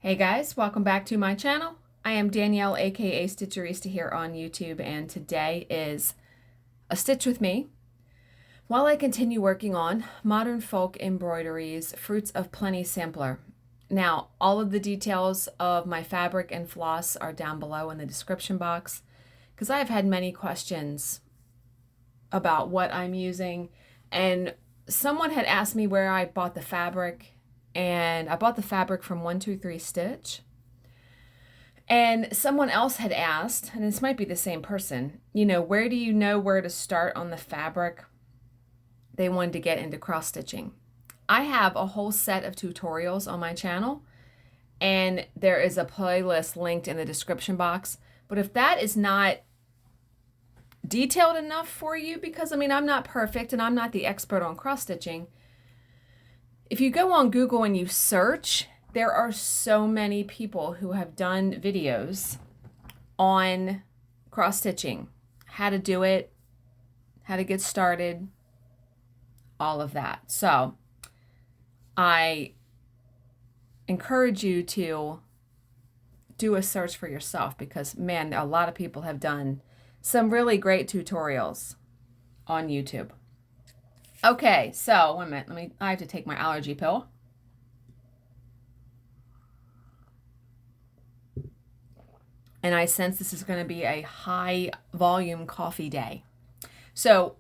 Hey guys, welcome back to my channel. I am Danielle, aka Stitcherista here on YouTube, and today is a stitch with me while I continue working on Modern Folk Embroidery's Fruits of Plenty sampler. Now, all of the details of my fabric and floss are down below in the description box because I have had many questions about what I'm using, and someone had asked me where I bought the fabric. And I bought the fabric from 123 Stitch. And someone else had asked, and this might be the same person, where do you know where to start on the fabric? They wanted to get into cross stitching. I have a whole set of tutorials on my channel, and there is a playlist linked in the description box. But if that is not detailed enough for you, because I'm not perfect and I'm not the expert on cross stitching, if you go on Google and you search, there are so many people who have done videos on cross stitching, how to do it, how to get started, all of that. So I encourage you to do a search for yourself because, man, a lot of people have done some really great tutorials on YouTube. Okay, so wait a minute, I have to take my allergy pill. And I sense this is going to be a high volume coffee day. So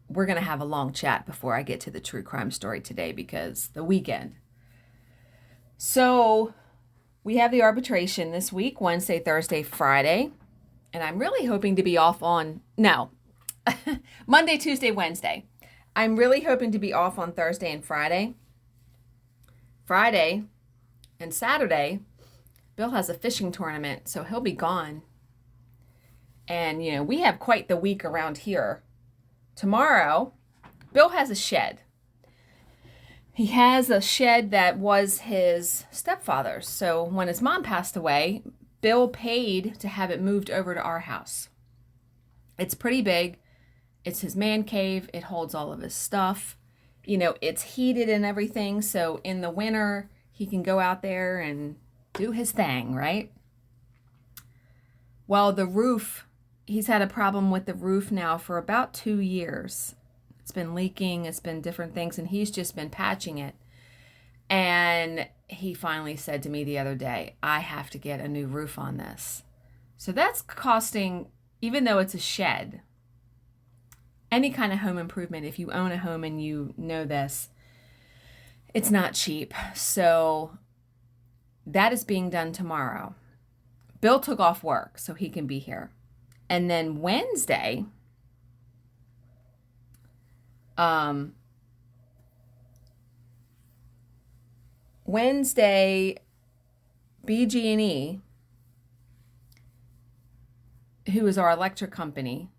we're going to have a long chat before I get to the true crime story today because the weekend. So we have the arbitration this week, Wednesday, Thursday, Friday. And I'm really hoping to be off on, Monday, Tuesday, Wednesday. I'm really hoping to be off on Thursday and Friday. Friday and Saturday, Bill has a fishing tournament, so he'll be gone. And, we have quite the week around here. Tomorrow, Bill has a shed. He has a shed that was his stepfather's. So when his mom passed away, Bill paid to have it moved over to our house. It's pretty big. It's his man cave. It holds all of his stuff. It's heated and everything. So in the winter, he can go out there and do his thing, right? Well, the roof, he's had a problem with the roof now for about 2 years. It's been leaking. It's been different things. And he's just been patching it. And he finally said to me the other day, I have to get a new roof on this. So that's costing, even though it's a shed, any kind of home improvement, if you own a home and you know this, it's not cheap. So that is being done tomorrow. Bill took off work so he can be here. And then Wednesday, BG&E, who is our electric company,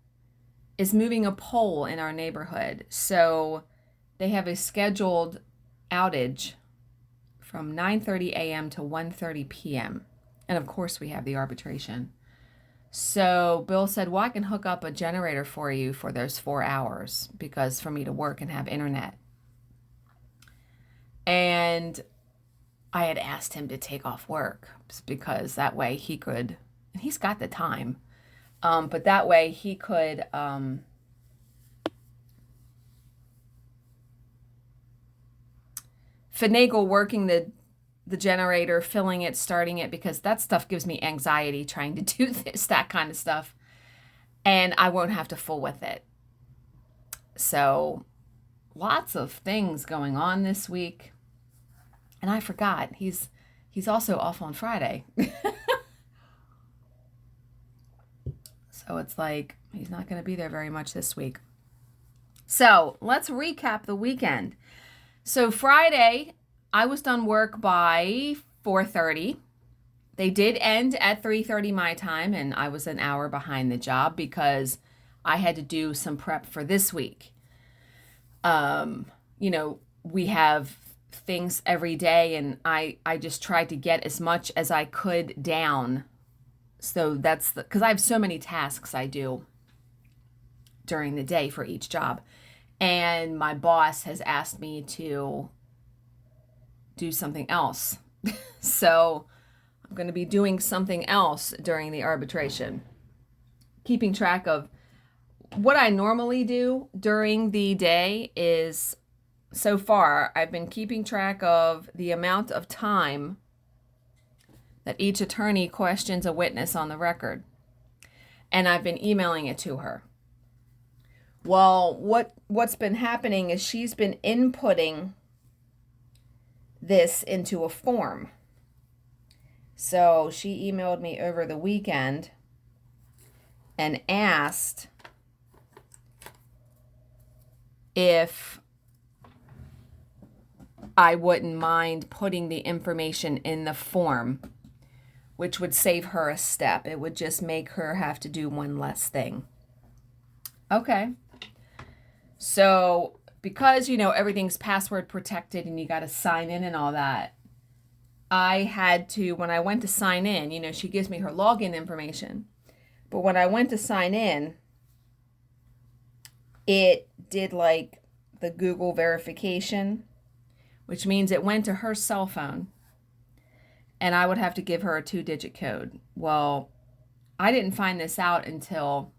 is moving a pole in our neighborhood. So they have a scheduled outage from 9:30 a.m. to 1:30 p.m. And of course we have the arbitration. So Bill said, well, I can hook up a generator for you for those 4 hours because for me to work and have internet. And I had asked him to take off work because that way he could, and he's got the time, but that way he could finagle working the generator, filling it, starting it, because that stuff gives me anxiety trying to do that kind of stuff, and I won't have to fool with it. So lots of things going on this week. And I forgot, he's also off on Friday. So it's like, he's not going to be there very much this week. So let's recap the weekend. So Friday, I was done work by 4:30. They did end at 3:30 my time, and I was an hour behind the job because I had to do some prep for this week. We have things every day, and I just tried to get as much as I could down. So that's because I have so many tasks I do during the day for each job. And my boss has asked me to do something else So I'm going to be doing something else during the arbitration. Keeping track of what I normally do during the day is, so far, I've been keeping track of the amount of time that each attorney questions a witness on the record. And I've been emailing it to her. Well, what's been happening is she's been inputting this into a form. So she emailed me over the weekend and asked if I wouldn't mind putting the information in the form, which would save her a step. It would just make her have to do one less thing. Okay. So because, everything's password protected and you got to sign in and all that, I had to, when I went to sign in, she gives me her login information. But when I went to sign in, it did like the Google verification, which means it went to her cell phone and I would have to give her a 2-digit code. Well, I didn't find this out until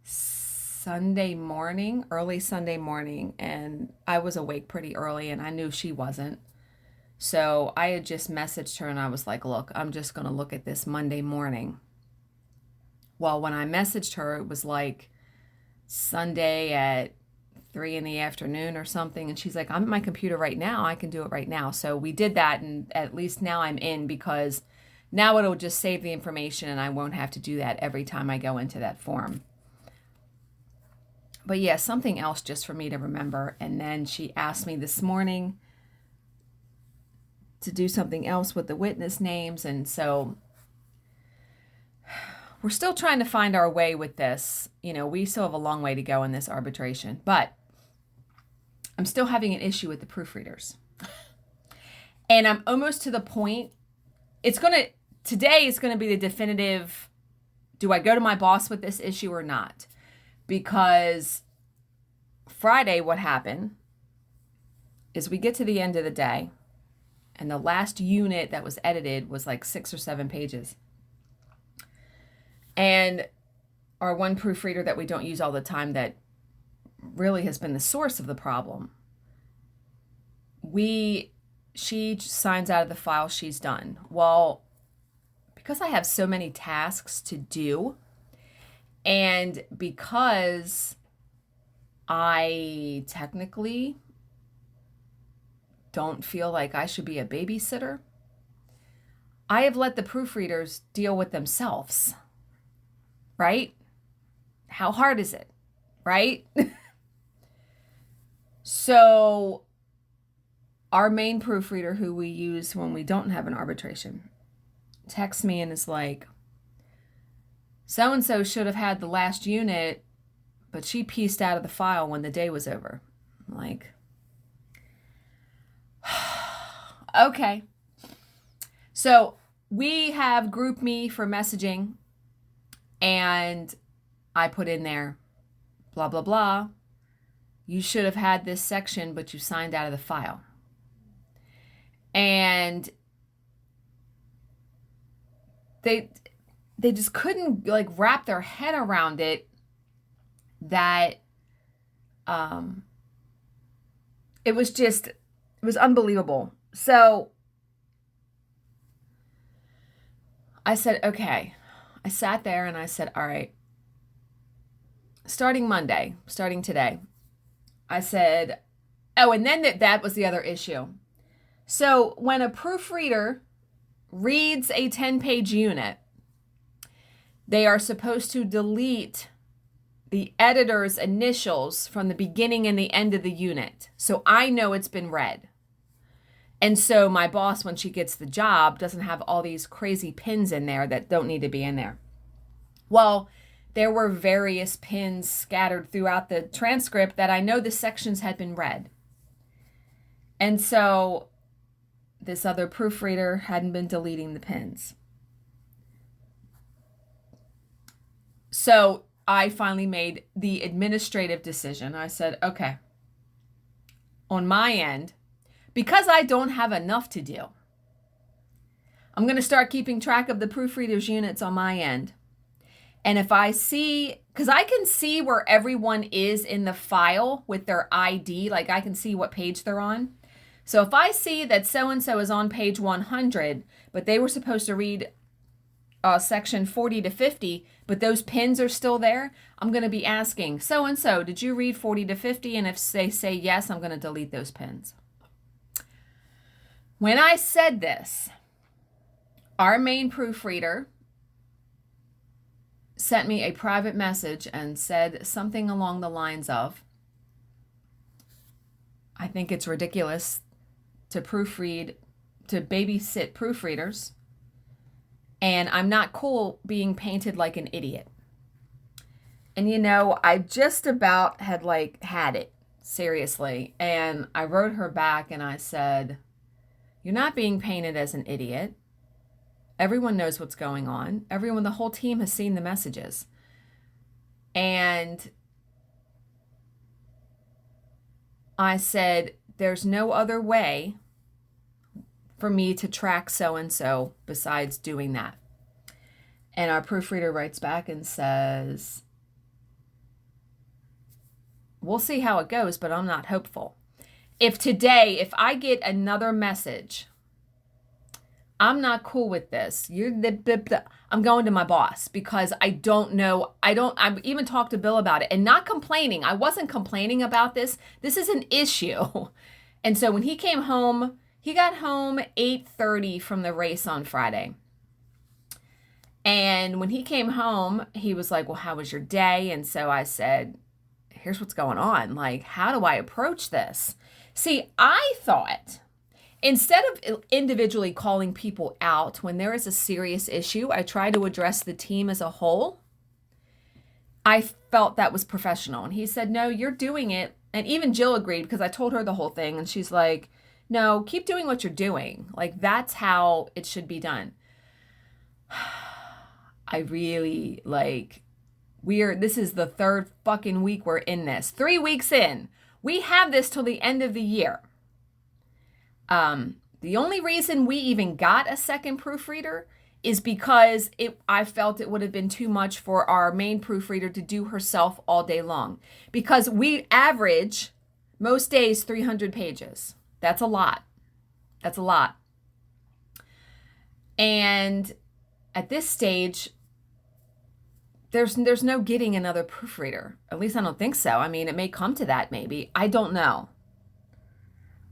Sunday morning, early Sunday morning, and I was awake pretty early and I knew she wasn't. So I had just messaged her and I was like, look, I'm just going to look at this Monday morning. Well, when I messaged her, it was like Sunday at 3 p.m. or something. And she's like, I'm at my computer right now. I can do it right now. So we did that. And at least now I'm in, because now it'll just save the information and I won't have to do that every time I go into that form. But yeah, something else just for me to remember. And then she asked me this morning to do something else with the witness names. And so we're still trying to find our way with this. We still have a long way to go in this arbitration, but I'm still having an issue with the proofreaders. And I'm almost to the point, today is going to be the definitive, do I go to my boss with this issue or not? Because Friday, what happened is we get to the end of the day and the last unit that was edited was like 6 or 7 pages. And our one proofreader that we don't use all the time, that really has been the source of the problem, she signs out of the file she's done. Well, because I have so many tasks to do, and because I technically don't feel like I should be a babysitter, I have let the proofreaders deal with themselves. Right? How hard is it? Right? So our main proofreader, who we use when we don't have an arbitration, texts me and is like, so-and-so should have had the last unit, but she pieced out of the file when the day was over. I'm like, okay. So we have GroupMe for messaging, and I put in there, blah, blah, blah. You should have had this section, but you signed out of the file. And they just couldn't wrap their head around it, that it was unbelievable. So I said, okay. I sat there and I said, all right, starting today, I said, oh, and then that was the other issue. So when a proofreader reads a 10-page unit, they are supposed to delete the editor's initials from the beginning and the end of the unit. So I know it's been read. And so my boss, when she gets the job, doesn't have all these crazy pins in there that don't need to be in there. Well, there were various pins scattered throughout the transcript that I know the sections had been read. And so this other proofreader hadn't been deleting the pins. So I finally made the administrative decision. I said, okay, on my end, because I don't have enough to do, I'm going to start keeping track of the proofreaders' units on my end. And if I see, because I can see where everyone is in the file with their ID, like I can see what page they're on. So if I see that so-and-so is on page 100, but they were supposed to read section 40 to 50, but those pins are still there, I'm going to be asking, so-and-so, did you read 40 to 50? And if they say yes, I'm going to delete those pins. When I said this, our main proofreader sent me a private message and said something along the lines of, I think it's ridiculous to babysit proofreaders, and I'm not cool being painted like an idiot. And I just about had it, seriously. And I wrote her back and I said, you're not being painted as an idiot. Everyone knows what's going on. The whole team has seen the messages. And I said, there's no other way for me to track so-and-so besides doing that. And our proofreader writes back and says, we'll see how it goes, but I'm not hopeful. If I get another message, I'm not cool with this, I'm going to my boss, because I don't know. I even talked to Bill about it, and not complaining. I wasn't complaining about this. This is an issue. And so when he came home, he got home 8:30 from the race on Friday. And when he came home, he was like, well, how was your day? And so I said, here's what's going on. Like, how do I approach this? See, I thought, instead of individually calling people out when there is a serious issue, I try to address the team as a whole. I felt that was professional. And he said, no, you're doing it. And even Jill agreed, because I told her the whole thing. And she's like, no, keep doing what you're doing. Like, that's how it should be done. I really, this is the third fucking week we're in this. 3 weeks in. We have this till the end of the year. The only reason we even got a second proofreader is because I felt it would have been too much for our main proofreader to do herself all day long. Because we average, most days, 300 pages. That's a lot. That's a lot. And at this stage, there's no getting another proofreader. At least I don't think so. I mean, it may come to that maybe. I don't know.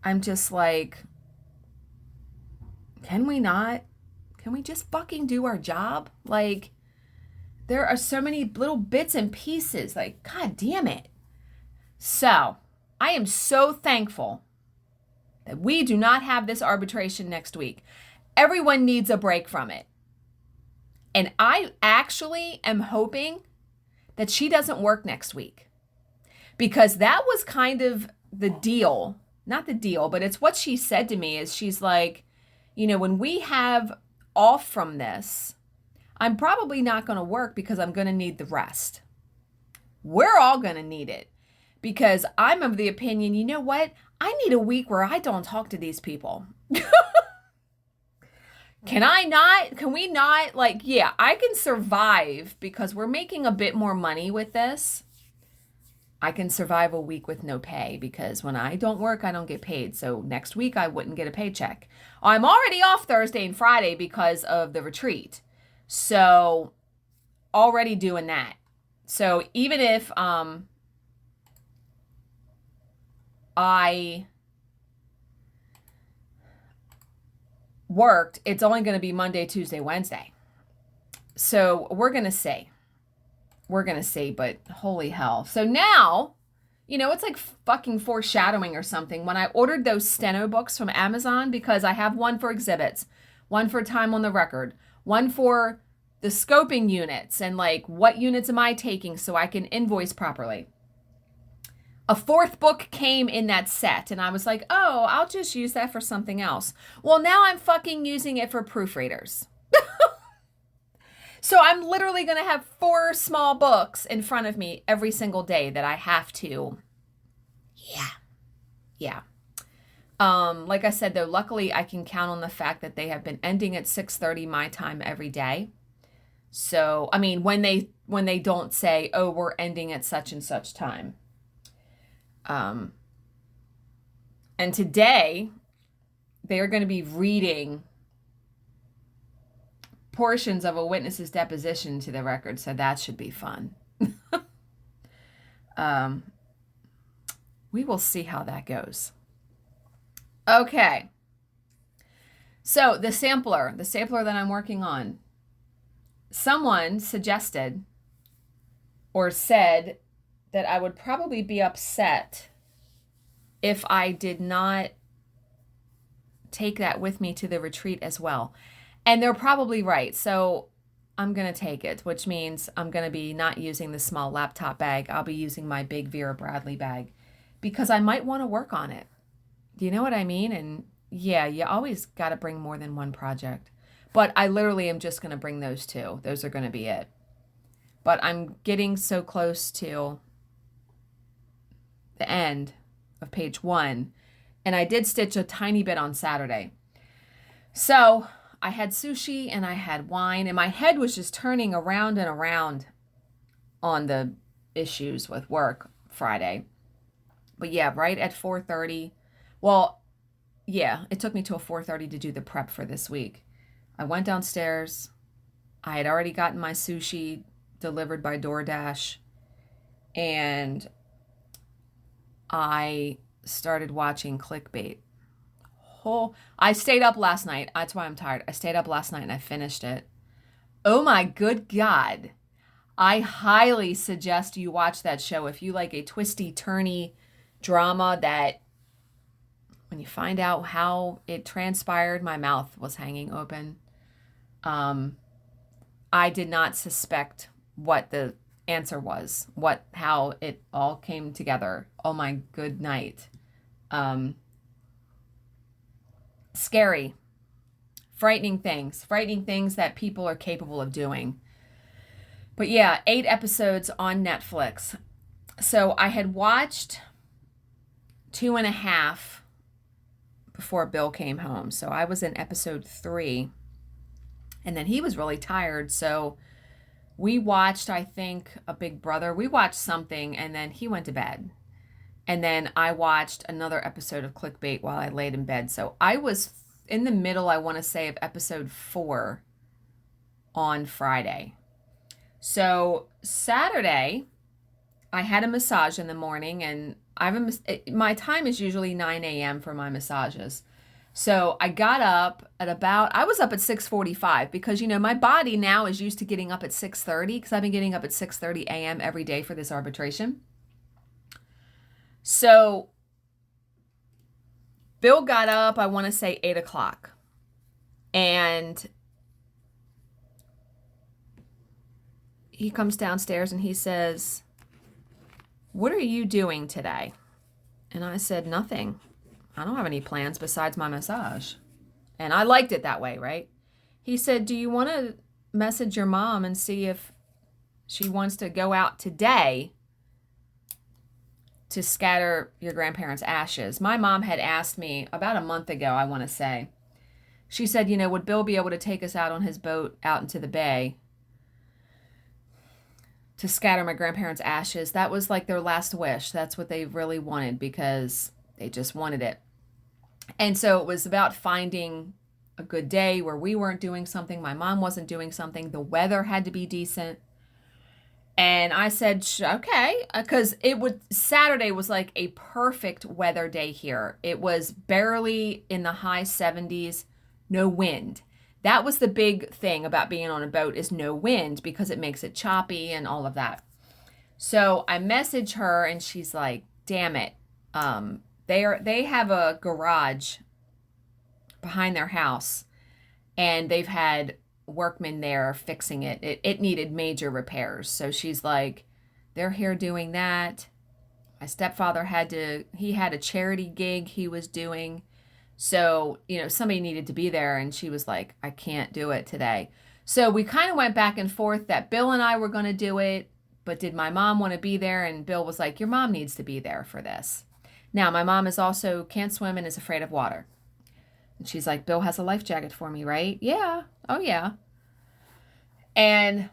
I'm just like, can we just fucking do our job? Like, there are so many little bits and pieces. Like, God damn it. So, I am so thankful that we do not have this arbitration next week. Everyone needs a break from it. And I actually am hoping that she doesn't work next week, because that was kind of the deal. Not the deal, but it's what she said to me, is she's like, when we have off from this, I'm probably not going to work because I'm going to need the rest. We're all going to need it, because I'm of the opinion, you know what? I need a week where I don't talk to these people. Can we not, I can survive because we're making a bit more money with this. I can survive a week with no pay, because when I don't work, I don't get paid. So next week I wouldn't get a paycheck. I'm already off Thursday and Friday because of the retreat. So already doing that. So even if I worked, it's only going to be Monday, Tuesday, Wednesday. So we're going to see. But holy hell. So now, it's like fucking foreshadowing or something. When I ordered those steno books from Amazon, because I have one for exhibits, one for time on the record, one for the scoping units and what units am I taking so I can invoice properly. A fourth book came in that set, and I was like, oh, I'll just use that for something else. Well, now I'm fucking using it for proofreaders. So I'm literally going to have 4 small books in front of me every single day that I have to. Yeah. Like I said, though, luckily I can count on the fact that they have been ending at 6:30 my time every day. So, I mean, when they don't say, "Oh, we're ending at such and such time." And today they are going to be reading portions of a witness's deposition to the record, so that should be fun. We will see how that goes. Okay. So the sampler that I'm working on, someone suggested or said that I would probably be upset if I did not take that with me to the retreat as well. And they're probably right. So I'm going to take it, which means I'm going to be not using the small laptop bag. I'll be using my big Vera Bradley bag because I might want to work on it. Do you know what I mean? And yeah, you always got to bring more than one project. But I literally am just going to bring those two. Those are going to be it. But I'm getting so close to the end of page 1. And I did stitch a tiny bit on Saturday. So I had sushi and I had wine. And my head was just turning around and around on the issues with work Friday. But yeah, right at 4:30. Well, yeah, it took me till 4:30 to do the prep for this week. I went downstairs. I had already gotten my sushi delivered by DoorDash. And I started watching clickbait. I stayed up last night. That's why I'm tired. I stayed up last night and I finished it. Oh my good God. I highly suggest you watch that show if you like a twisty, turny drama that when you find out how it transpired, my mouth was hanging open. I did not suspect what the answer was, how it all came together. Oh my good night. Scary, frightening things that people are capable of doing. But yeah, 8 episodes on Netflix. So I had watched 2.5 before Bill came home. So I was in episode 3. And then he was really tired. So we watched, I think, a Big Brother. We watched something and then he went to bed. And then I watched another episode of Clickbait while I laid in bed. So I was in the middle, I want to say, of episode 4 on Friday. So Saturday, I had a massage in the morning, and my time is usually 9 a.m. for my massages. So I got up I was up at 6:45 because, my body now is used to getting up at 6:30 because I've been getting up at 6:30 a.m. every day for this arbitration. So Bill got up, I want to say 8 o'clock. And he comes downstairs and he says, "What are you doing today?" And I said, "Nothing. I don't have any plans besides my massage." And I liked it that way, right? He said, "Do you want to message your mom and see if she wants to go out today to scatter your grandparents' ashes?" My mom had asked me about a month ago, I want to say. She said, would Bill be able to take us out on his boat out into the bay to scatter my grandparents' ashes? That was like their last wish. That's what they really wanted because they just wanted it. And so it was about finding a good day where we weren't doing something, my mom wasn't doing something, the weather had to be decent. And I said, okay, because Saturday was like a perfect weather day here. It was barely in the high 70s, no wind. That was the big thing about being on a boat is no wind because it makes it choppy and all of that. So I message her and she's like, damn it. They have a garage behind their house and they've had workmen there fixing it. It needed major repairs. So she's like, they're here doing that. My stepfather had a charity gig he was doing. So, somebody needed to be there. And she was like, I can't do it today. So we kind of went back and forth that Bill and I were going to do it. But did my mom want to be there? And Bill was like, your mom needs to be there for this. Now, my mom is also can't swim and is afraid of water. And she's like, Bill has a life jacket for me, right? Yeah. Oh, yeah. And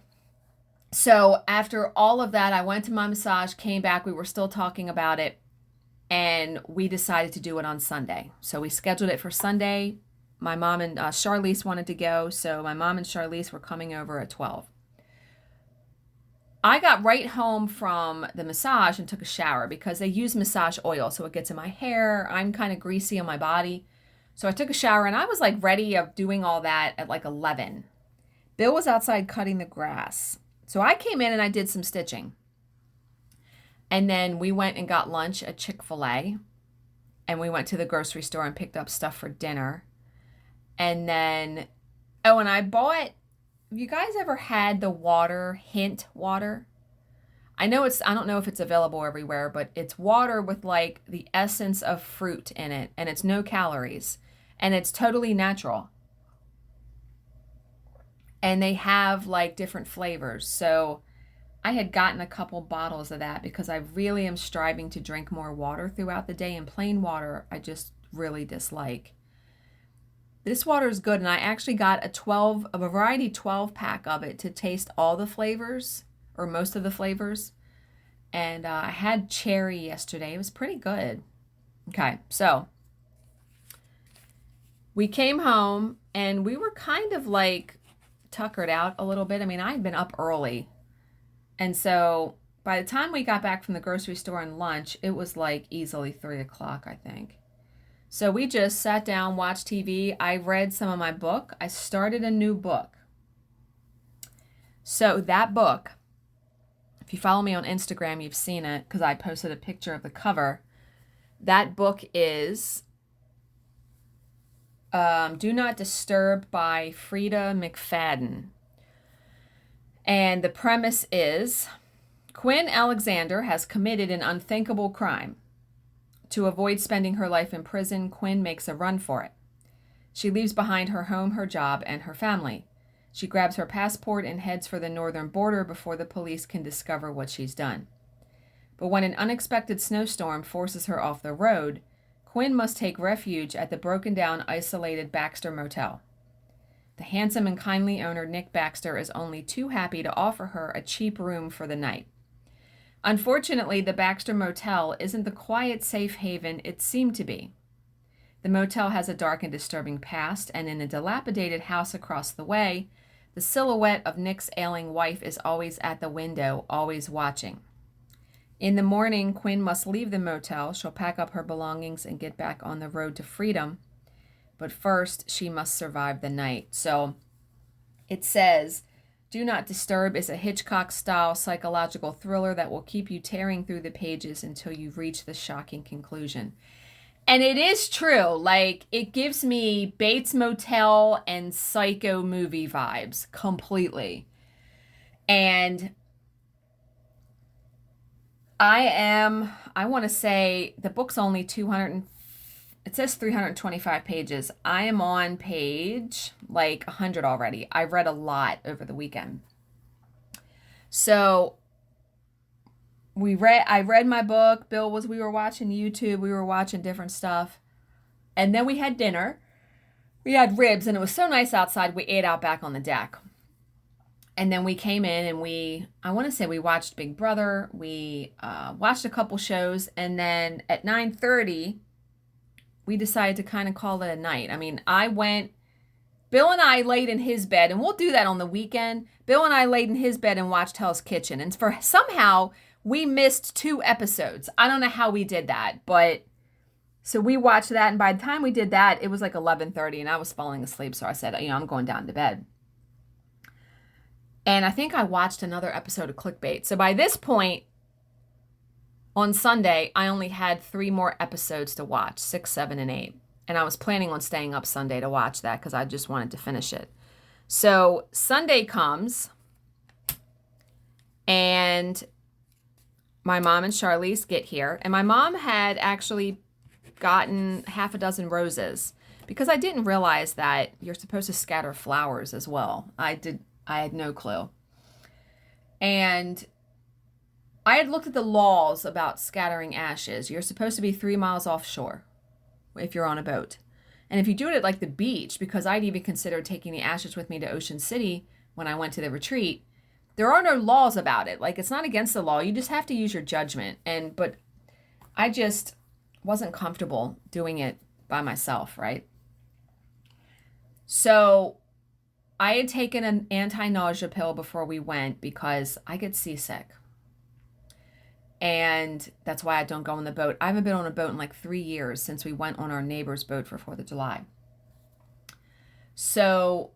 so after all of that, I went to my massage, came back. We were still talking about it. And we decided to do it on Sunday. So we scheduled it for Sunday. My mom and Charlize wanted to go. So my mom and Charlize were coming over at 12. I got right home from the massage and took a shower because they use massage oil. So it gets in my hair. I'm kind of greasy on my body. So I took a shower and I was like ready of doing all that at like 11. Bill was outside cutting the grass. So I came in and I did some stitching. And then we went and got lunch at Chick-fil-A. And we went to the grocery store and picked up stuff for dinner. And then, oh, and I bought, have you guys ever had the water, Hint water? I don't know if it's available everywhere, but it's water with like the essence of fruit in it. And it's no calories. And it's totally natural. And they have like different flavors. So I had gotten a couple bottles of that because I really am striving to drink more water throughout the day. And plain water, I just really dislike. This water is good. And I actually got a variety 12 pack of it to taste all the flavors or most of the flavors. And I had cherry yesterday. It was pretty good. Okay, so we came home and we were kind of like tuckered out a little bit. I mean, I had been up early. And so by the time we got back from the grocery store and lunch, it was like easily 3 o'clock, I think. So we just sat down, watched TV. I read some of my book. I started a new book. So that book, if you follow me on Instagram, you've seen it because I posted a picture of the cover. That book is Do Not Disturb by Frida McFadden. And the premise is Quinn Alexander has committed an unthinkable crime. To avoid spending her life in prison, Quinn makes a run for it. She leaves behind her home, her job, and her family. She grabs her passport and heads for the northern border before the police can discover what she's done. But when an unexpected snowstorm forces her off the road, Quinn must take refuge at the broken-down, isolated Baxter Motel. The handsome and kindly owner, Nick Baxter, is only too happy to offer her a cheap room for the night. Unfortunately, the Baxter Motel isn't the quiet, safe haven it seemed to be. The motel has a dark and disturbing past, and in a dilapidated house across the way, the silhouette of Nick's ailing wife is always at the window, always watching. In the morning, Quinn must leave the motel. She'll pack up her belongings and get back on the road to freedom. But first, she must survive the night. So it says, Do Not Disturb is a Hitchcock-style psychological thriller that will keep you tearing through the pages until you reach the shocking conclusion. And it is true. Like, it gives me Bates Motel and Psycho movie vibes completely. And I want to say the book's only it says 325 pages. I am on page like 100 already. I read a lot over the weekend. So I read my book. We were watching YouTube. We were watching different stuff. And then we had dinner. We had ribs and it was so nice outside. We ate out back on the deck. And then we came in and I want to say we watched Big Brother. We watched a couple shows. And then at 9:30, we decided to kind of call it a night. I mean, Bill and I laid in his bed, and we'll do that on the weekend. Bill and I laid in his bed and watched Hell's Kitchen. And somehow we missed 2 episodes. I don't know how we did that, but so we watched that. And by the time we did that, it was like 11:30 and I was falling asleep. So I said, I'm going down to bed. And I think I watched another episode of Clickbait. So by this point, on Sunday, I only had 3 more episodes to watch, 6, 7, and 8. And I was planning on staying up Sunday to watch that because I just wanted to finish it. So Sunday comes, and my mom and Charlize get here. And my mom had actually gotten half a dozen roses because I didn't realize that you're supposed to scatter flowers as well. I had no clue. And I had looked at the laws about scattering ashes. You're supposed to be 3 miles offshore if you're on a boat. And if you do it at like the beach, because I'd even considered taking the ashes with me to Ocean City when I went to the retreat, there are no laws about it. Like, it's not against the law. You just have to use your judgment. But I just wasn't comfortable doing it by myself, right? So I had taken an anti-nausea pill before we went because I get seasick. And that's why I don't go on the boat. I haven't been on a boat in like 3 years since we went on our neighbor's boat for 4th of July. So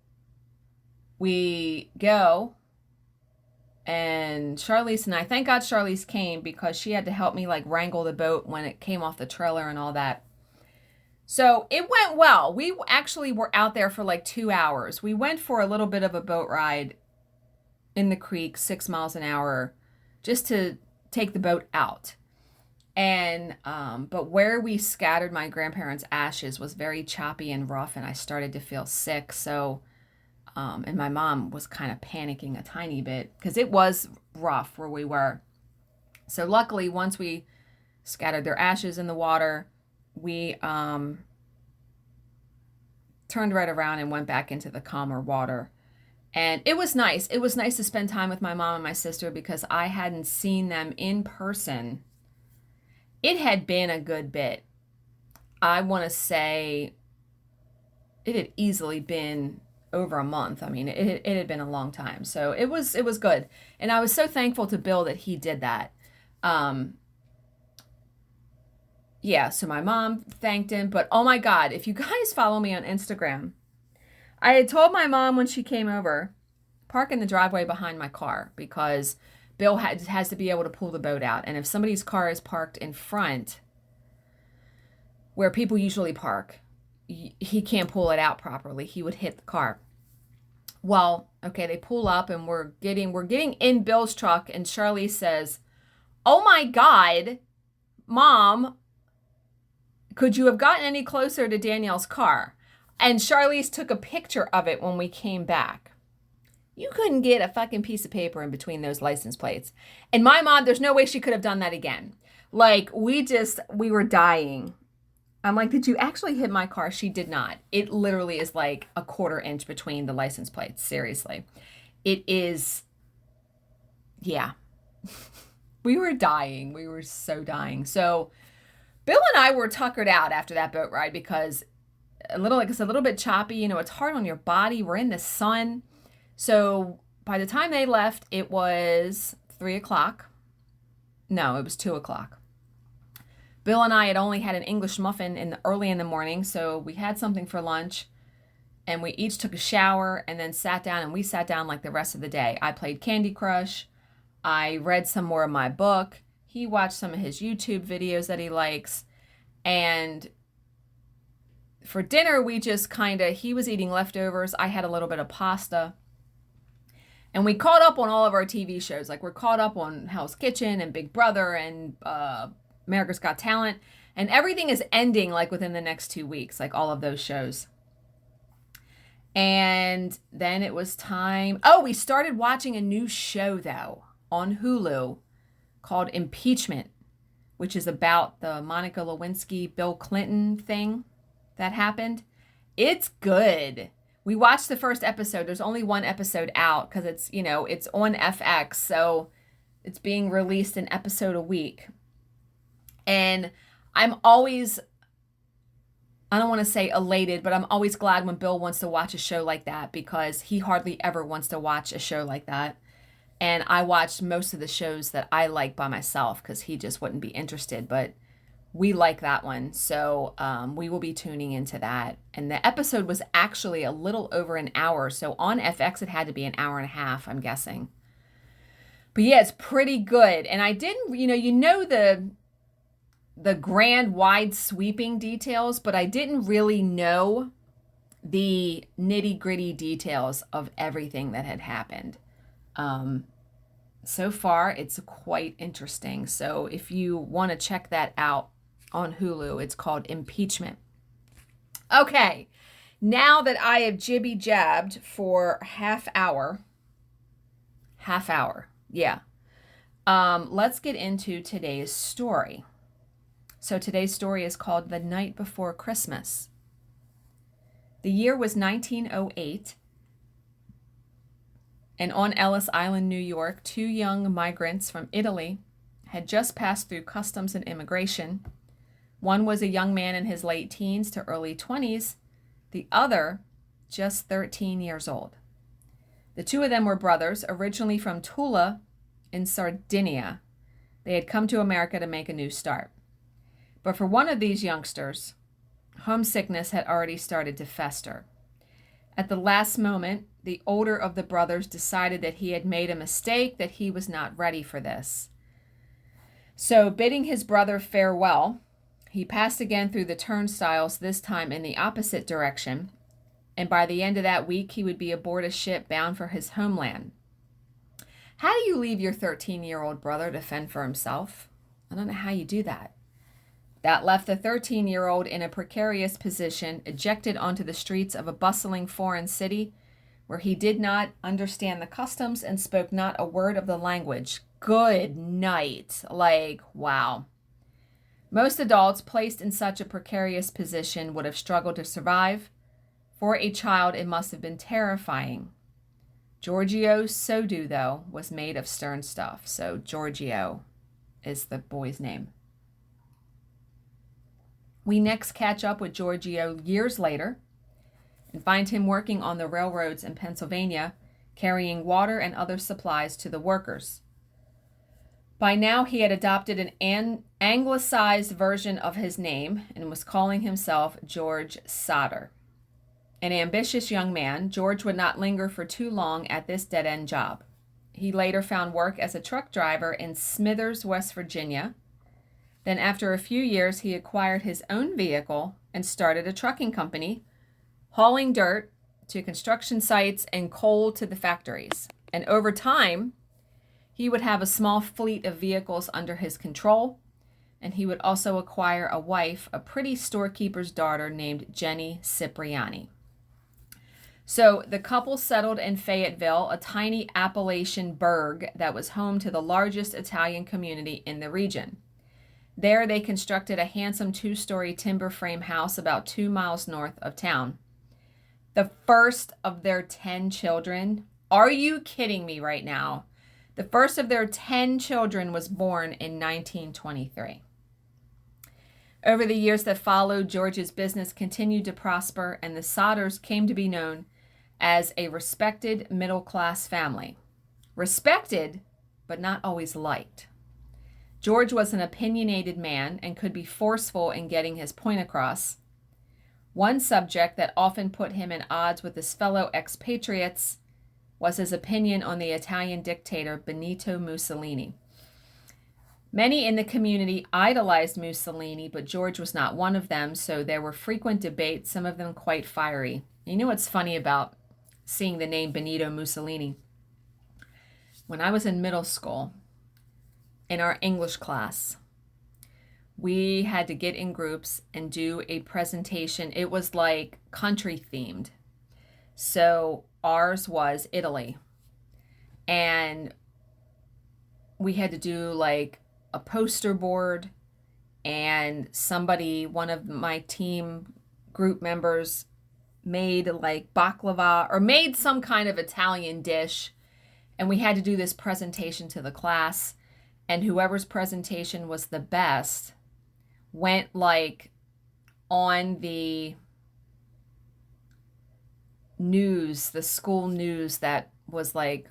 we go, and Charlize and I, thank God Charlize came because she had to help me like wrangle the boat when it came off the trailer and all that. So it went well. We actually were out there for like 2 hours. We went for a little bit of a boat ride in the creek, 6 miles an hour, just to take the boat out. And but where we scattered my grandparents' ashes was very choppy and rough, and I started to feel sick. So and my mom was kind of panicking a tiny bit because it was rough where we were. So luckily, once we scattered their ashes in the water, we turned right around and went back into the calmer water. And it was nice. It was nice to spend time with my mom and my sister because I hadn't seen them in person. It had been a good bit. I want to say it had easily been over a month. I mean, it had been a long time. So it was good. And I was so thankful to Bill that he did that. Yeah, so my mom thanked him. But oh my God, if you guys follow me on Instagram, I had told my mom when she came over, park in the driveway behind my car because Bill has to be able to pull the boat out. And if somebody's car is parked in front, where people usually park, he can't pull it out properly. He would hit the car. Well, okay, they pull up and we're getting in Bill's truck, and Charlie says, "Oh my God, Mom, could you have gotten any closer to Danielle's car?" And Charlize took a picture of it when we came back. You couldn't get a fucking piece of paper in between those license plates. And my mom, there's no way she could have done that again. Like, we were dying. I'm like, did you actually hit my car? She did not. It literally is like a 1/4 inch between the license plates. Seriously. It is, yeah. We were dying. We were so dying. So Bill and I were tuckered out after that boat ride because it's a little bit choppy. You know, it's hard on your body. We're in the sun. So by the time they left, it was 3 o'clock. No, it was 2 o'clock. Bill and I had only had an English muffin early in the morning, so we had something for lunch, and we each took a shower and then sat down, and we sat down like the rest of the day. I played Candy Crush. I read some more of my book. He watched some of his YouTube videos that he likes, and for dinner, we just he was eating leftovers. I had a little bit of pasta. And we caught up on all of our TV shows. Like, we're caught up on Hell's Kitchen and Big Brother and America's Got Talent. And everything is ending, like, within the next 2 weeks. Like, all of those shows. And then it was time. Oh, we started watching a new show, though, on Hulu called Impeachment, which is about the Monica Lewinsky, Bill Clinton thing that happened. It's good. We watched the first episode. There's only one episode out because it's on FX. So it's being released an episode a week. And I'm always, I don't want to say elated, but I'm always glad when Bill wants to watch a show like that because he hardly ever wants to watch a show like that. And I watched most of the shows that I like by myself because he just wouldn't be interested. But we like that one. So we will be tuning into that. And the episode was actually a little over an hour. So on FX, it had to be an hour and a half, I'm guessing. But yeah, it's pretty good. And I didn't, the grand, wide sweeping details, but I didn't really know the nitty gritty details of everything that had happened. So far, it's quite interesting. So if you want to check that out on Hulu, it's called Impeachment. Okay, now that I have jibby-jabbed for half hour, yeah, Let's get into today's story. So today's story is called The Night Before Christmas. The year was 1908, and on Ellis Island, New York, two young migrants from Italy had just passed through customs and immigration. One was a young man in his late teens to early 20s, the other just 13 years old. The two of them were brothers, originally from Tula in Sardinia. They had come to America to make a new start. But for one of these youngsters, homesickness had already started to fester. At the last moment, the older of the brothers decided that he had made a mistake, that he was not ready for this. So, bidding his brother farewell, he passed again through the turnstiles, this time in the opposite direction, and by the end of that week, he would be aboard a ship bound for his homeland. How do you leave your 13-year-old brother to fend for himself? I don't know how you do that. That left the 13-year-old in a precarious position, ejected onto the streets of a bustling foreign city where he did not understand the customs and spoke not a word of the language. Good night. Wow. Most adults placed in such a precarious position would have struggled to survive. For a child, it must have been terrifying. Giorgio Sodder, though, was made of stern stuff. So Giorgio is the boy's name. We next catch up with Giorgio years later and find him working on the railroads in Pennsylvania, carrying water and other supplies to the workers. By now, he had adopted an anglicized version of his name and was calling himself George Sodder. An ambitious young man, George would not linger for too long at this dead-end job. He later found work as a truck driver in Smithers, West Virginia. Then after a few years, he acquired his own vehicle and started a trucking company, hauling dirt to construction sites and coal to the factories. And over time, he would have a small fleet of vehicles under his control, and he would also acquire a wife, a pretty storekeeper's daughter named Jenny Cipriani. So the couple settled in Fayetteville, a tiny Appalachian burg that was home to the largest Italian community in the region. There they constructed a handsome 2-story timber frame house about 2 miles north of town. The first of their 10 children, are you kidding me right now? The first of their 10 children was born in 1923. Over the years that followed, George's business continued to prosper, and the Sodders came to be known as a respected middle-class family. Respected, but not always liked. George was an opinionated man and could be forceful in getting his point across. One subject that often put him in odds with his fellow expatriates was his opinion on the Italian dictator Benito Mussolini. Many in the community idolized Mussolini, but George was not one of them, so there were frequent debates, some of them quite fiery. You know what's funny about seeing the name Benito Mussolini? When I was in middle school, in our English class, we had to get in groups and do a presentation. It was like country themed. So ours was Italy. And we had to do like a poster board, and one of my team group members made like baklava or made some kind of Italian dish. And we had to do this presentation to the class. And whoever's presentation was the best went like on the news, the school news that was like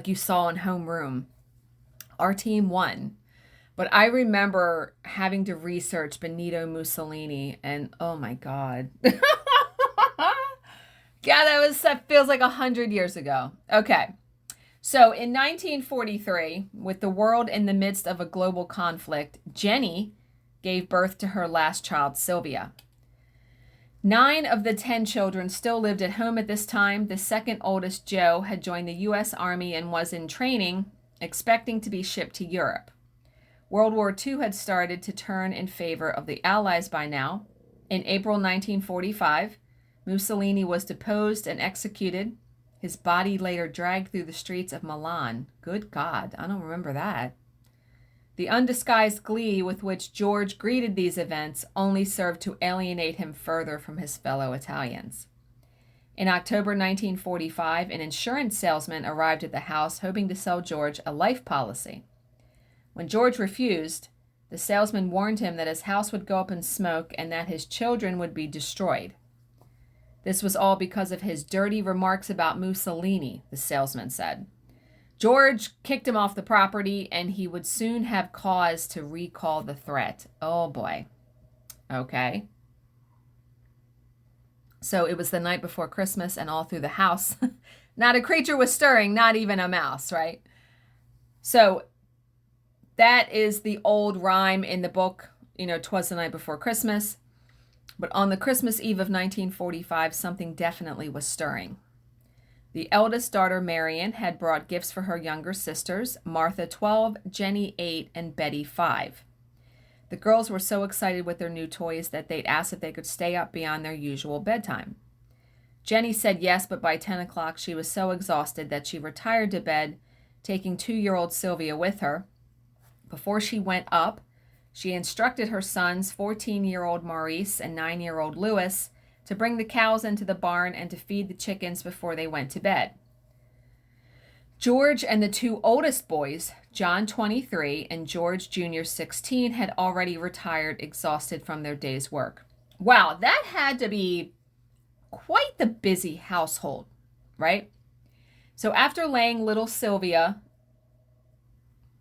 you saw in homeroom. Our team won. But I remember having to research Benito Mussolini, and oh my God. God, that feels like 100 years ago. Okay. So in 1943, with the world in the midst of a global conflict, Jenny gave birth to her last child, Sylvia. 9 of the 10 children still lived at home at this time. The second oldest, Joe, had joined the U.S. Army and was in training, expecting to be shipped to Europe. World War II had started to turn in favor of the Allies by now. In April 1945, Mussolini was deposed and executed, His body later dragged through the streets of Milan. Good God, I don't remember that. The undisguised glee with which George greeted these events only served to alienate him further from his fellow Italians. In October 1945, an insurance salesman arrived at the house hoping to sell George a life policy. When George refused, the salesman warned him that his house would go up in smoke and that his children would be destroyed. This was all because of his dirty remarks about Mussolini, the salesman said. George kicked him off the property, and he would soon have cause to recall the threat. Oh, boy. Okay. So it was the night before Christmas, and all through the house, not a creature was stirring, not even a mouse, right? So that is the old rhyme in the book, 'twas the night before Christmas. But on the Christmas Eve of 1945, something definitely was stirring. The eldest daughter, Marion, had brought gifts for her younger sisters, Martha 12, Jenny 8, and Betty 5. The girls were so excited with their new toys that they'd asked if they could stay up beyond their usual bedtime. Jenny said yes, but by 10 o'clock she was so exhausted that she retired to bed, taking 2-year-old Sylvia with her. Before she went up, she instructed her sons, 14-year-old Maurice and 9-year-old Louis, to bring the cows into the barn and to feed the chickens before they went to bed. George and the 2 oldest boys, John 23 and George Jr. 16, had already retired, exhausted from their day's work. Wow, that had to be quite the busy household, right? So after laying little Sylvia...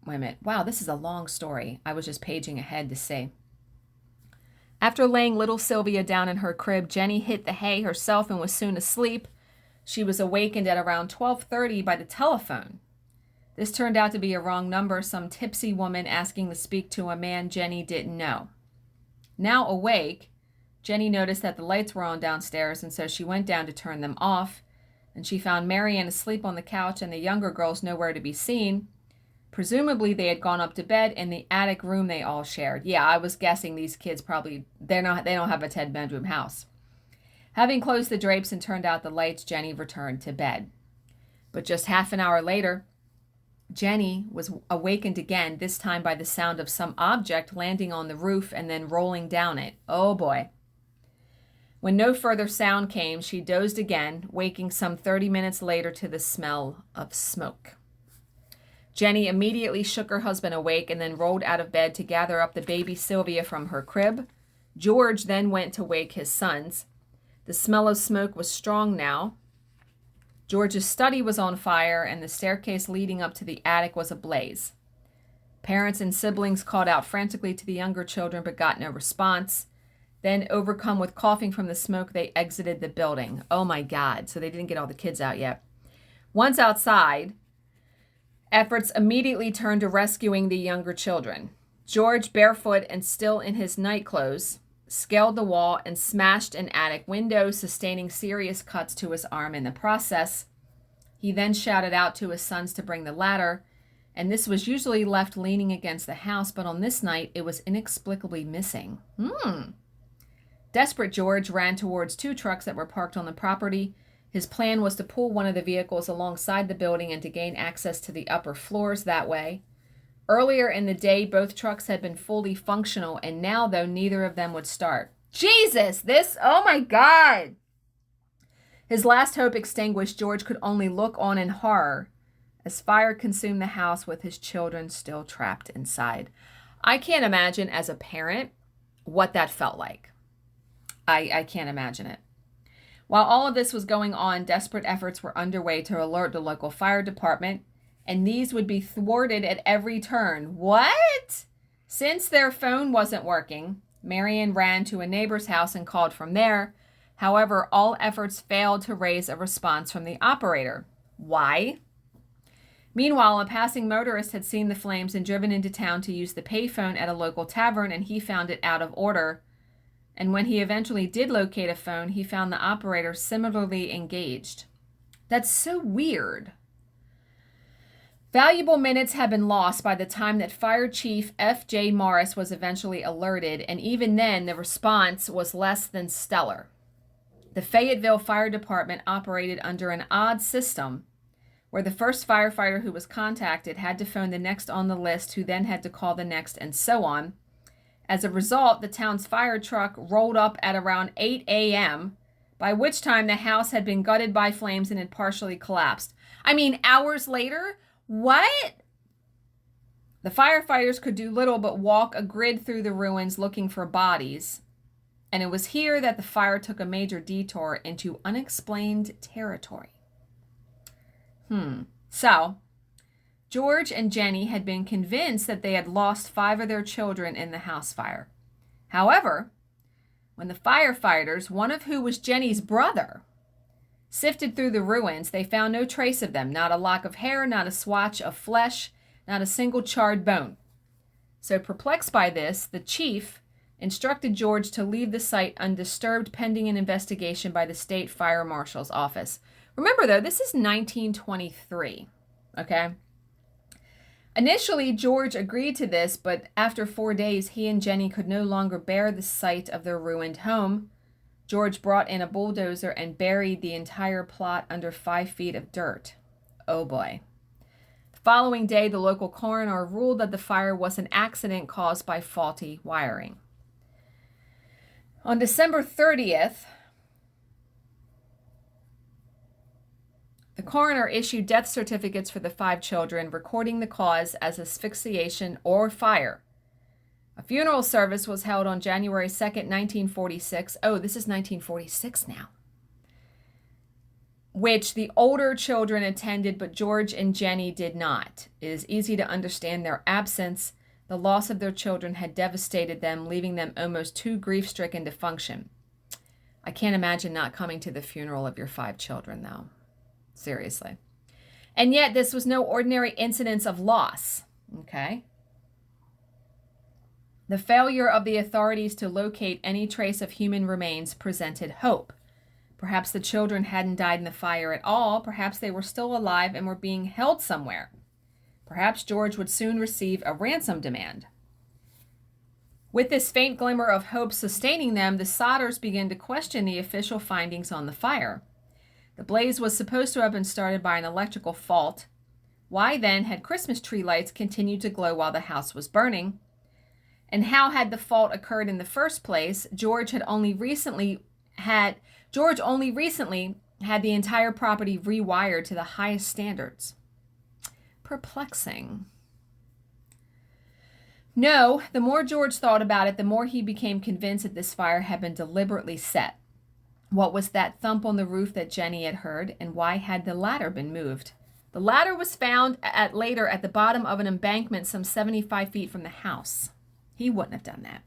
Wait a minute. Wow, this is a long story. I was just paging ahead to see. After laying little Sylvia down in her crib, Jenny hit the hay herself and was soon asleep. She was awakened at around 12:30 by the telephone. This turned out to be a wrong number, some tipsy woman asking to speak to a man Jenny didn't know. Now awake, Jenny noticed that the lights were on downstairs, and so she went down to turn them off, and she found Marianne asleep on the couch and the younger girls nowhere to be seen. Presumably they had gone up to bed in the attic room they all shared. Yeah, I was guessing these kids probably, they don't have a 10-bedroom house. Having closed the drapes and turned out the lights, Jenny returned to bed. But just half an hour later, Jenny was awakened again, this time by the sound of some object landing on the roof and then rolling down it. Oh boy. When no further sound came, she dozed again, waking some 30 minutes later to the smell of smoke. Jenny immediately shook her husband awake and then rolled out of bed to gather up the baby Sylvia from her crib. George then went to wake his sons. The smell of smoke was strong now. George's study was on fire, and the staircase leading up to the attic was ablaze. Parents and siblings called out frantically to the younger children but got no response. Then, overcome with coughing from the smoke, they exited the building. Oh my God, so they didn't get all the kids out yet. Once outside, efforts immediately turned to rescuing the younger children. George, barefoot and still in his night clothes, scaled the wall and smashed an attic window, sustaining serious cuts to his arm in the process. He then shouted out to his sons to bring the ladder, and this was usually left leaning against the house, but on this night it was inexplicably missing. Desperate George ran towards 2 trucks that were parked on the property. His plan was to pull one of the vehicles alongside the building and to gain access to the upper floors that way. Earlier in the day, both trucks had been fully functional, and now, though, neither of them would start. Jesus, oh my God! His last hope extinguished, George could only look on in horror as fire consumed the house with his children still trapped inside. I can't imagine, as a parent, what that felt like. I can't imagine it. While all of this was going on, desperate efforts were underway to alert the local fire department, and these would be thwarted at every turn. What? Since their phone wasn't working, Marion ran to a neighbor's house and called from there. However, all efforts failed to raise a response from the operator. Why? Meanwhile, a passing motorist had seen the flames and driven into town to use the payphone at a local tavern, and he found it out of order. And when he eventually did locate a phone, he found the operator similarly engaged. That's so weird. Valuable minutes had been lost by the time that Fire Chief F.J. Morris was eventually alerted, and even then the response was less than stellar. The Fayetteville Fire Department operated under an odd system where the first firefighter who was contacted had to phone the next on the list, who then had to call the next, and so on. As a result, the town's fire truck rolled up at around 8 a.m., by which time the house had been gutted by flames and had partially collapsed. I mean, hours later? What? The firefighters could do little but walk a grid through the ruins looking for bodies, and it was here that the fire took a major detour into unexplained territory. So, George and Jenny had been convinced that they had lost 5 of their children in the house fire. However, when the firefighters, one of who was Jenny's brother, sifted through the ruins, they found no trace of them, not a lock of hair, not a swatch of flesh, not a single charred bone. So perplexed by this, the chief instructed George to leave the site undisturbed pending an investigation by the state fire marshal's office. Remember, though, this is 1923, okay? Initially, George agreed to this, but after 4 days, he and Jenny could no longer bear the sight of their ruined home. George brought in a bulldozer and buried the entire plot under 5 feet of dirt. Oh boy. The following day, the local coroner ruled that the fire was an accident caused by faulty wiring. On December 30th, the coroner issued death certificates for the 5 children, recording the cause as asphyxiation or fire. A funeral service was held on January 2nd, 1946. Oh, this is 1946 now. Which the older children attended, but George and Jenny did not. It is easy to understand their absence. The loss of their children had devastated them, leaving them almost too grief-stricken to function. I can't imagine not coming to the funeral of your 5 children, though. Seriously. And yet, this was no ordinary incidence of loss, okay? The failure of the authorities to locate any trace of human remains presented hope. Perhaps the children hadn't died in the fire at all. Perhaps they were still alive and were being held somewhere. Perhaps George would soon receive a ransom demand. With this faint glimmer of hope sustaining them, the Sodders began to question the official findings on the fire. The blaze was supposed to have been started by an electrical fault. Why then had Christmas tree lights continued to glow while the house was burning? And how had the fault occurred in the first place? George only recently had the entire property rewired to the highest standards. Perplexing. No, the more George thought about it, the more he became convinced that this fire had been deliberately set. What was that thump on the roof that Jenny had heard, and why had the ladder been moved? The ladder was found later at the bottom of an embankment some 75 feet from the house. He wouldn't have done that.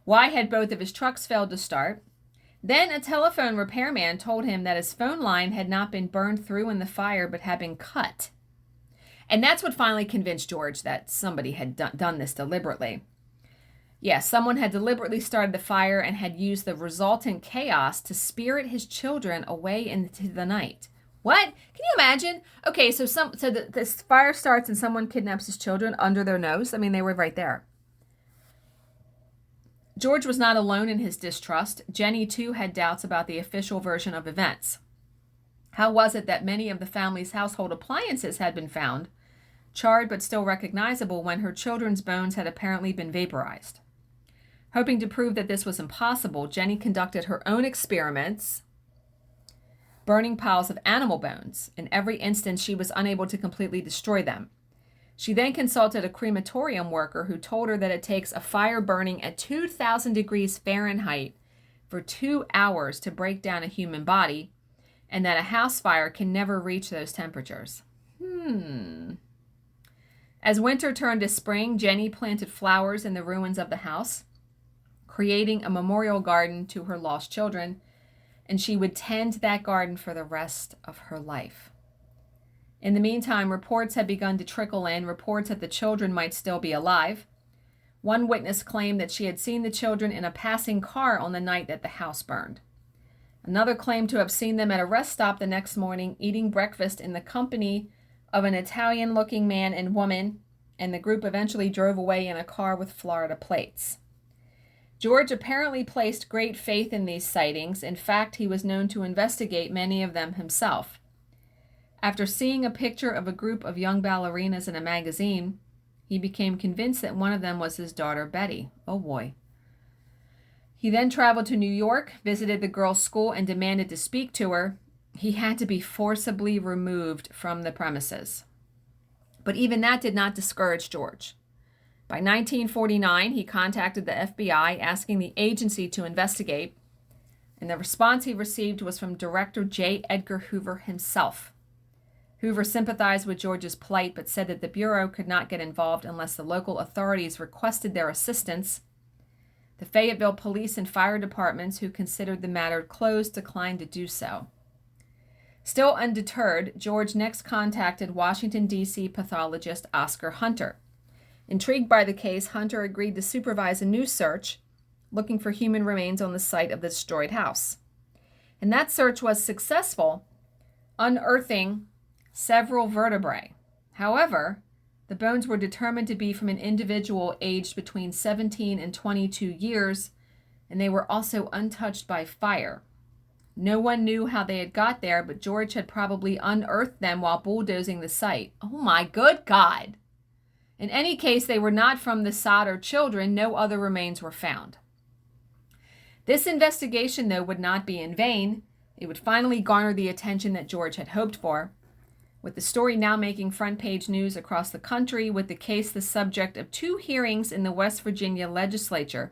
Why had both of his trucks failed to start? Then a telephone repairman told him that his phone line had not been burned through in the fire but had been cut. And that's what finally convinced George that somebody had done this deliberately. Yes, someone had deliberately started the fire and had used the resultant chaos to spirit his children away into the night. What? Can you imagine? Okay, so this fire starts and someone kidnaps his children under their nose. I mean, they were right there. George was not alone in his distrust. Jenny, too, had doubts about the official version of events. How was it that many of the family's household appliances had been found, charred but still recognizable, when her children's bones had apparently been vaporized? Hoping to prove that this was impossible, Jenny conducted her own experiments, burning piles of animal bones. In every instance, she was unable to completely destroy them. She then consulted a crematorium worker who told her that it takes a fire burning at 2,000 degrees Fahrenheit for 2 hours to break down a human body, and that a house fire can never reach those temperatures. As winter turned to spring, Jenny planted flowers in the ruins of the house, creating a memorial garden to her lost children, and she would tend that garden for the rest of her life. In the meantime, reports had begun to trickle in, reports that the children might still be alive. One witness claimed that she had seen the children in a passing car on the night that the house burned. Another claimed to have seen them at a rest stop the next morning, eating breakfast in the company of an Italian-looking man and woman, and the group eventually drove away in a car with Florida plates. George apparently placed great faith in these sightings. In fact, he was known to investigate many of them himself. After seeing a picture of a group of young ballerinas in a magazine, he became convinced that one of them was his daughter, Betty. Oh boy. He then traveled to New York, visited the girl's school, and demanded to speak to her. He had to be forcibly removed from the premises. But even that did not discourage George. By 1949, he contacted the FBI asking the agency to investigate, and the response he received was from Director J. Edgar Hoover himself. Hoover sympathized with George's plight, but said that the Bureau could not get involved unless the local authorities requested their assistance. The Fayetteville police and fire departments, who considered the matter closed, declined to do so. Still undeterred, George next contacted Washington, D.C. pathologist Oscar Hunter. Intrigued by the case, Hunter agreed to supervise a new search, looking for human remains on the site of the destroyed house. And that search was successful, unearthing several vertebrae. However, the bones were determined to be from an individual aged between 17 and 22 years, and they were also untouched by fire. No one knew how they had got there, but George had probably unearthed them while bulldozing the site. Oh my good God! In any case, they were not from the Sodder children. No other remains were found. This investigation, though, would not be in vain. It would finally garner the attention that George had hoped for. With the story now making front-page news across the country, with the case the subject of 2 hearings in the West Virginia legislature,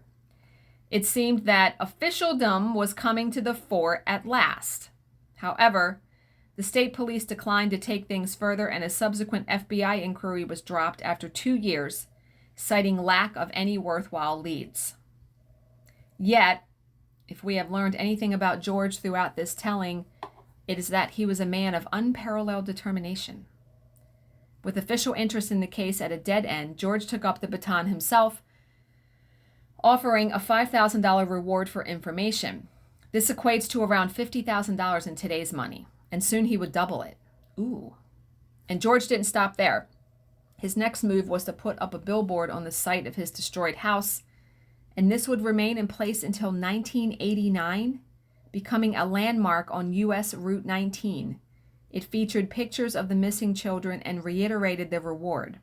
it seemed that officialdom was coming to the fore at last. However, the state police declined to take things further, and a subsequent FBI inquiry was dropped after 2 years, citing lack of any worthwhile leads. Yet, if we have learned anything about George throughout this telling, it is that he was a man of unparalleled determination. With official interest in the case at a dead end, George took up the baton himself, offering a $5,000 reward for information. This equates to around $50,000 in today's money, and soon he would double it. Ooh. And George didn't stop there. His next move was to put up a billboard on the site of his destroyed house, and this would remain in place until 1989, becoming a landmark on U.S. Route 19. It featured pictures of the missing children and reiterated the reward.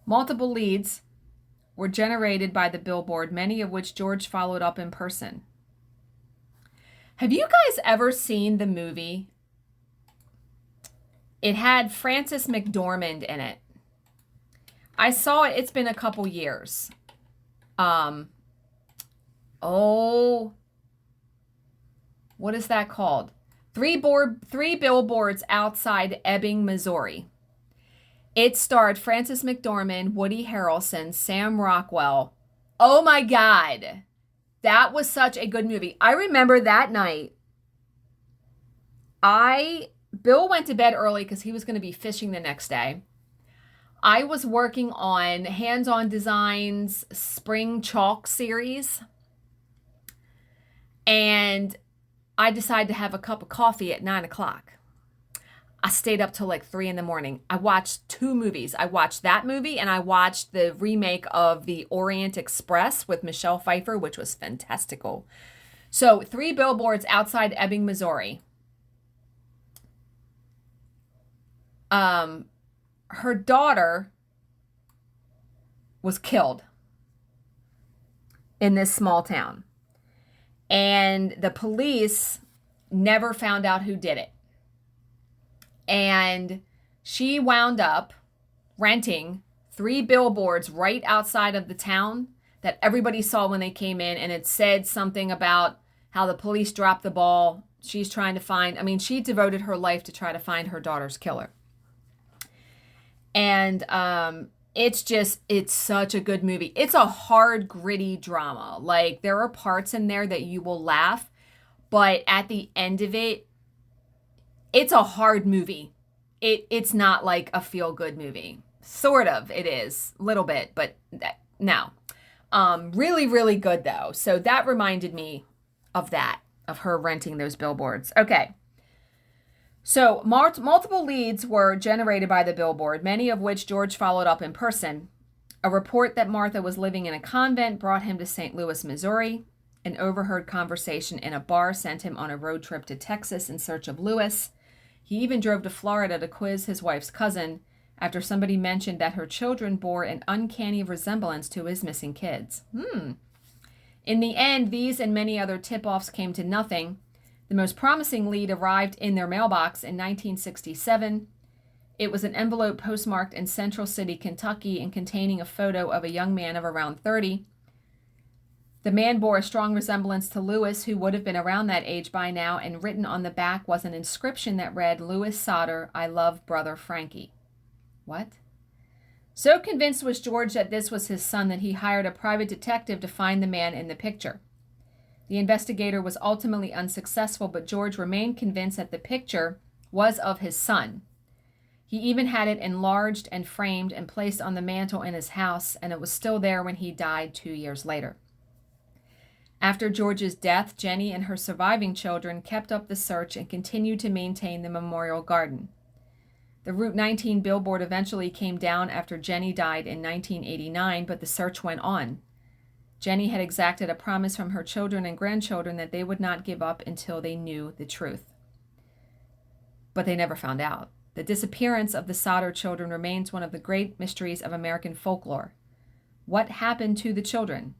Multiple leads were generated by the billboard, many of which George followed up in person. Have you guys ever seen the movie? It had Frances McDormand in it. I saw it. It's been a couple years. What is that called? Three Billboards Outside Ebbing, Missouri. It starred Frances McDormand, Woody Harrelson, Sam Rockwell. Oh my God. That was such a good movie. I remember that night, Bill went to bed early because he was going to be fishing the next day. I was working on Hands-On Designs Spring Chalk series, and I decided to have a cup of coffee at 9 o'clock. I stayed up till like 3 in the morning. I watched 2 movies. I watched that movie, and I watched the remake of The Orient Express with Michelle Pfeiffer, which was fantastical. So 3 Billboards Outside Ebbing, Missouri. Her daughter was killed in this small town. And the police never found out who did it. And she wound up renting 3 billboards right outside of the town that everybody saw when they came in. And it said something about how the police dropped the ball. She's trying to find, she devoted her life to try to find her daughter's killer. And it's such a good movie. It's a hard, gritty drama. Like, there are parts in there that you will laugh, but at the end of it, it's a hard movie. It's not like a feel-good movie. Sort of, it is. A little bit, but no. Really, really good, though. So that reminded me of that, of her renting those billboards. Okay. So multiple leads were generated by the billboard, many of which George followed up in person. A report that Martha was living in a convent brought him to St. Louis, Missouri. An overheard conversation in a bar sent him on a road trip to Texas in search of Lewis. He even drove to Florida to quiz his wife's cousin after somebody mentioned that her children bore an uncanny resemblance to his missing kids. In the end, these and many other tip-offs came to nothing. The most promising lead arrived in their mailbox in 1967. It was an envelope postmarked in Central City, Kentucky, and containing a photo of a young man of around 30. The man bore a strong resemblance to Lewis, who would have been around that age by now, and written on the back was an inscription that read, "Louis Sodder, I love brother Frankie." What? So convinced was George that this was his son that he hired a private detective to find the man in the picture. The investigator was ultimately unsuccessful, but George remained convinced that the picture was of his son. He even had it enlarged and framed and placed on the mantle in his house, and it was still there when he died 2 years later. After George's death, Jenny and her surviving children kept up the search and continued to maintain the memorial garden. The Route 19 billboard eventually came down after Jenny died in 1989, but the search went on. Jenny had exacted a promise from her children and grandchildren that they would not give up until they knew the truth. But they never found out. The disappearance of the Sodder children remains one of the great mysteries of American folklore. What happened to the children?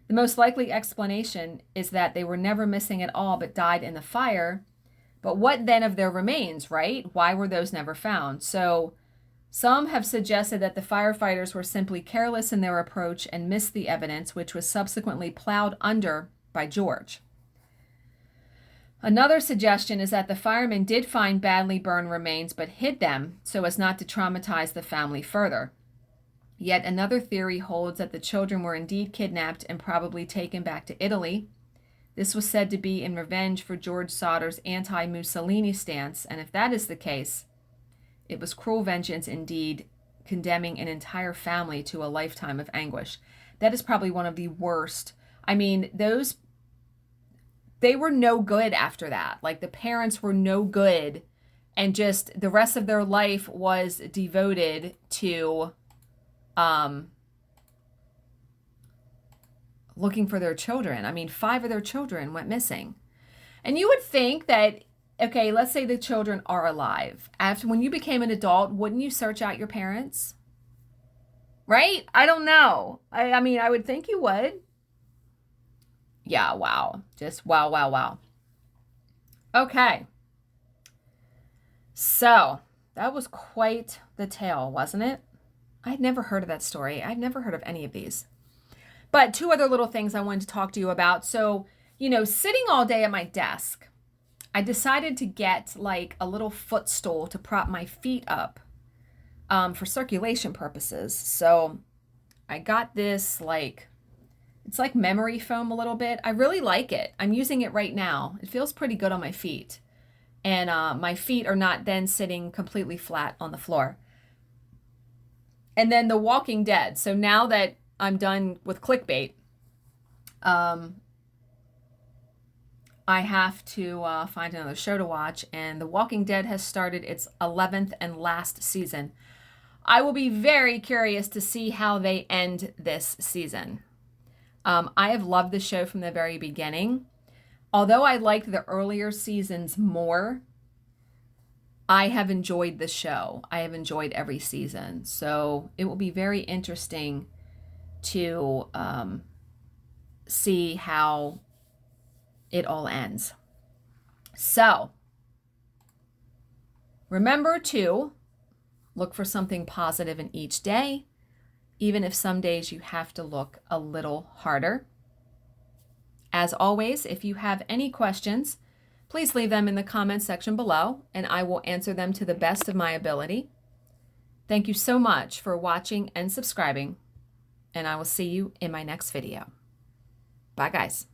The most likely explanation is that they were never missing at all but died in the fire. But what then of their remains, right? Why were those never found? So some have suggested that the firefighters were simply careless in their approach and missed the evidence, which was subsequently plowed under by George. Another suggestion is that the firemen did find badly burned remains but hid them so as not to traumatize the family further. Yet another theory holds that the children were indeed kidnapped and probably taken back to Italy. This was said to be in revenge for George Sodder's anti-Mussolini stance, and if that is the case, it was cruel vengeance indeed, condemning an entire family to a lifetime of anguish. That is probably one of the worst. I mean, they were no good after that. Like, the parents were no good, and just the rest of their life was devoted to looking for their children. I mean, 5 of their children went missing. And you would think that, okay, let's say the children are alive. When you became an adult, wouldn't you search out your parents? Right? I don't know. I mean, I would think you would. Yeah, wow. Just wow, wow, wow. Okay. So, that was quite the tale, wasn't it? I'd never heard of that story. I'd never heard of any of these. But 2 other little things I wanted to talk to you about. So, sitting all day at my desk, I decided to get like a little footstool to prop my feet up for circulation purposes. So I got this it's like memory foam a little bit. I really like it. I'm using it right now. It feels pretty good on my feet. And my feet are not then sitting completely flat on the floor. And then The Walking Dead. So now that I'm done with clickbait, I have to find another show to watch. And The Walking Dead has started its 11th and last season. I will be very curious to see how they end this season. I have loved the show from the very beginning. Although I liked the earlier seasons more, I have enjoyed the show. I have enjoyed every season. So it will be very interesting to see how it all ends. So remember to look for something positive in each day, even if some days you have to look a little harder. As always, if you have any questions, please leave them in the comments section below, and I will answer them to the best of my ability. Thank you so much for watching and subscribing, and I will see you in my next video. Bye, guys.